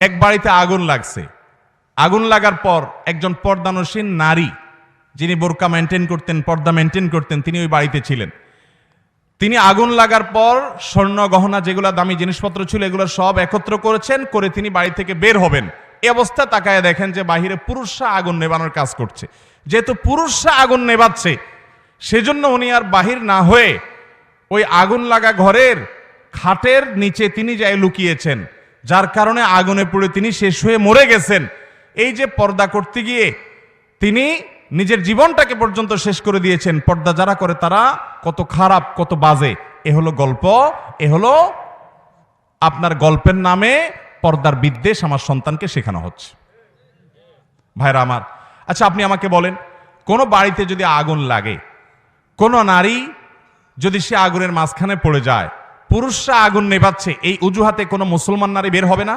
এক বাড়িতে আগুন লাগছে। আগুন লাগার পর একজন পর্দানসীন নারী, যিনি বোরকা মেনটেন করতেন, পর্দা মেনটেন করতেন, তিনি ওই বাড়িতে ছিলেন। তিনি আগুন লাগার পর স্বর্ণ গহনা, যেগুলো দামি জিনিসপত্র ছিল, এগুলো সব একত্র করেছেন, করে তিনি বাড়ি থেকে বের হবেন। এই অবস্থা তাকায় দেখেন যে বাহিরে পুরুষরা আগুন নেভানোর কাজ করছে। যেহেতু পুরুষরা আগুন নেভাচ্ছে, সেজন্য উনি আর বাহির না হয়ে ওই আগুন লাগা ঘরের খাটের নিচে তিনি যাই লুকিয়েছেন, যার কারণে আগুনে পুড়ে তিনি শেষ হয়ে মরে গেছেন। এই যে পর্দা করতে গিয়ে তিনি নিজের জীবনটাকে পর্যন্ত শেষ করে দিয়েছেন। পর্দা যারা করে তারা কত খারাপ, কত বাজে। এ হলো গল্প, এ হলো আপনার গল্পের নামে পর্দার বিদ্বেষ আমার সন্তানকে শেখানো হচ্ছে। ভাইরা আমার, আচ্ছা আপনি আমাকে বলেন, কোন বাড়িতে যদি আগুন লাগে, কোন নারী যদি সে আগুনের মাঝখানে পড়ে যায়, পুরুষরা আগুন নেভাচ্ছে, এই অজুহাতে কোনো মুসলমান নারী বের হবে না?